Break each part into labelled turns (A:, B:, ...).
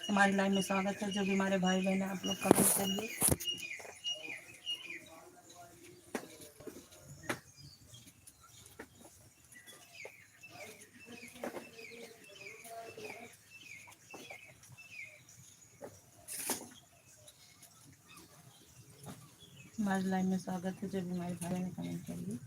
A: हमारी लाइन में स्वागत है। जो भी हमारे भाई बहन है आप लोग कमेंट करिए। हमारी लाइन में स्वागत है। जो भी हमारे भाई बहन कमेंट करिए।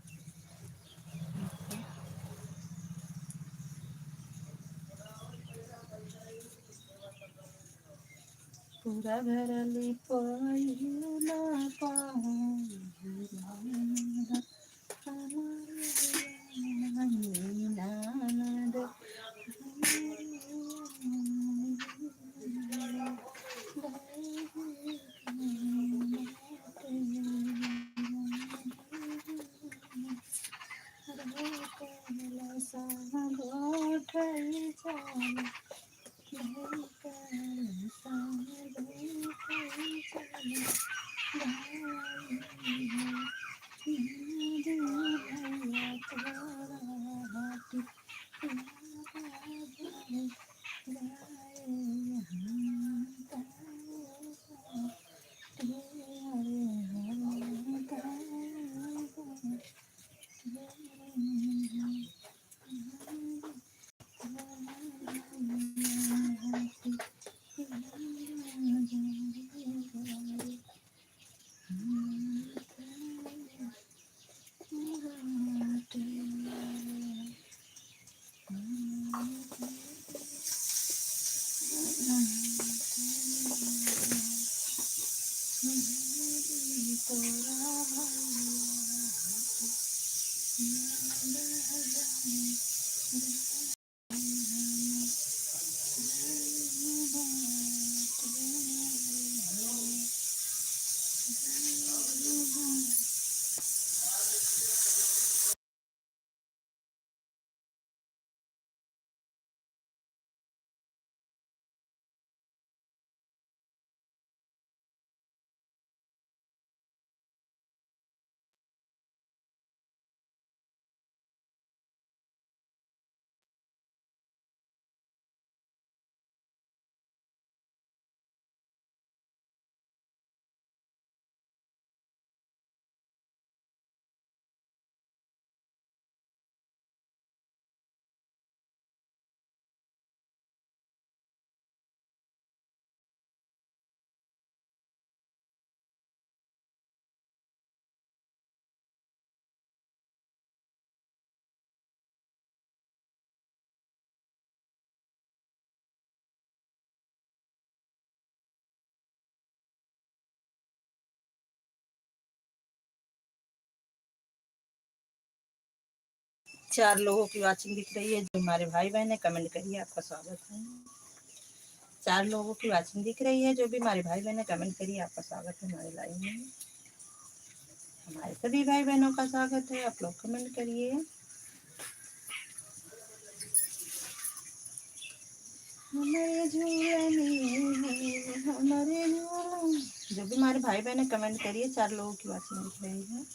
A: पूरा भरली पहिला पाहुना चार लोगों की वाचिंग दिख रही है। जो हमारे भाई बहन है कमेंट करिए। आपका स्वागत है। चार लोगों की वाचिंग दिख रही है। जो भी हमारे भाई बहन है कमेंट करिए। आपका स्वागत है हमारे लाइव में। हमारे सभी भाई बहनों का स्वागत है। आप लोग कमेंट करिए। हमारे जो भी हमारे भाई बहन है कमेंट करिए। चार लोगों की वाचिंग दिख रही है।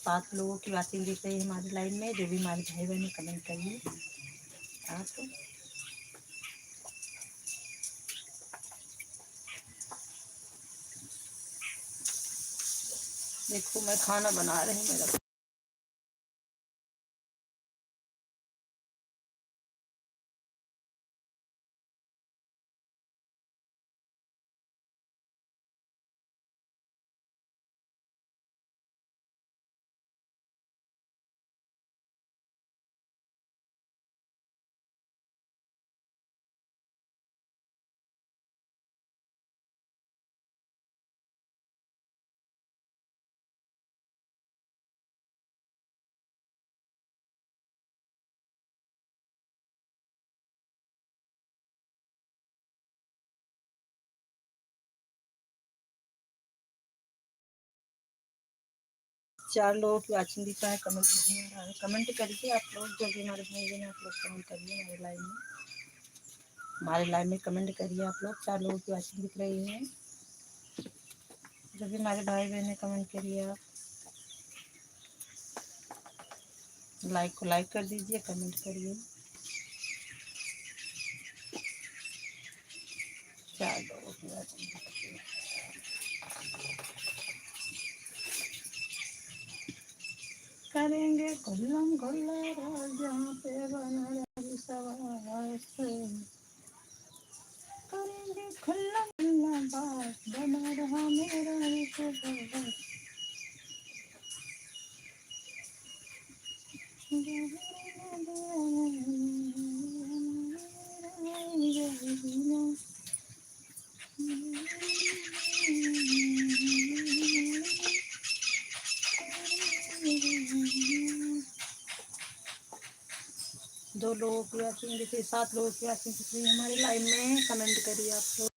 A: पांच लोगों की वाचिंग दिख रही है हमारी लाइन में। जो भी हमारे भाई बहन है कमेंट करिए। आप देखो मैं खाना बना रही हूँ। मेरा चार लोगों की वाचिंग दिख रहा है। कमेंट नहीं आ रहा है। कमेंट करिए आप लोग। जो भी हमारे भाई बहन आप लोग कमेंट करिए हमारे लाइव में। हमारे लाइव में कमेंट करिए आप लोग। चार लोगों की वाचिंग दिख रही है। जो भी हमारे भाई बहन ने कमेंट करिए आप लाइक को लाइक कर दीजिए, कमेंट करिए। 4 लोगों की वॉचिंग दिख रही है। करेंगे खुल्लम खुल्ला राज जहाँ पे बना रही सवार से, करेंगे खुल्लम खुल्ला बात बना रहा मेरा रिश्तेदार। दो लोगों की वॉचिंग दिख रही, 7 लोगों की वॉचिंग दिख रही है हमारे लाइव में। कमेंट करिए आप लोग।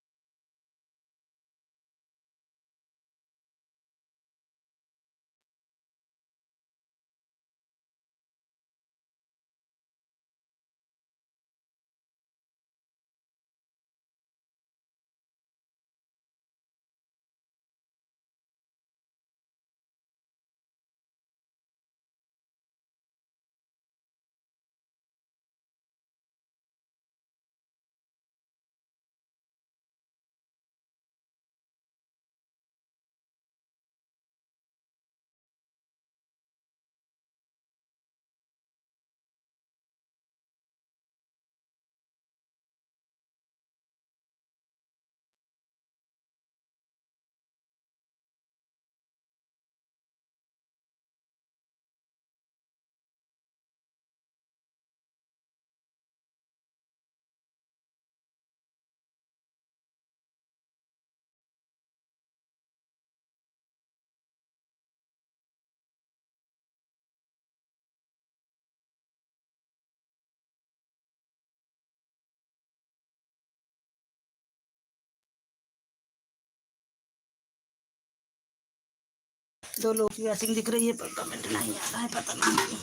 A: दो लोगों की वॉचिंग दिख रही है पर कमेंट नहीं आ रहा है, पता नहीं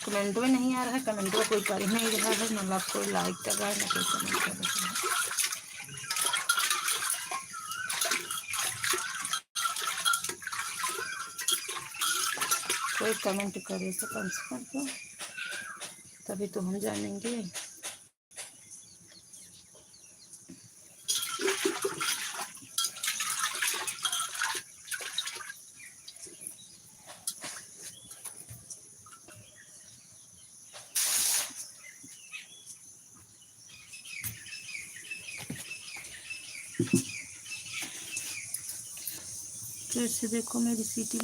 A: कमेंट में नहीं आ रहा है। कमेंट में कोई कर ही नहीं रहा है, मतलब कोई लाइक कर रहा है ना कोई कमेंट कर रहा है। कोई कमेंट करे तो कम से कम तो, तभी तो हम जानेंगे। फिर से देखो मेरी सीटी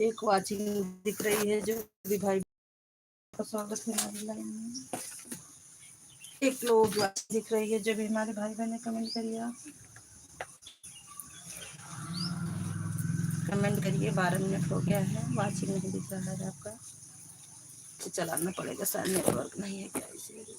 A: एक वाचिंग दिख रही है, जो भी भाई का स्वागत है हमारी लाइन में। एक लोग वाचिंग दिख रही है, जो भी हमारे भाई बहन ने कमेंट करिए। आप कमेंट करिए। 12 मिनट हो गया है, वाचिंग नहीं दिख रहा है आपका, तो चलाना पड़ेगा, शायद नेटवर्क नहीं है क्या इसीलिए।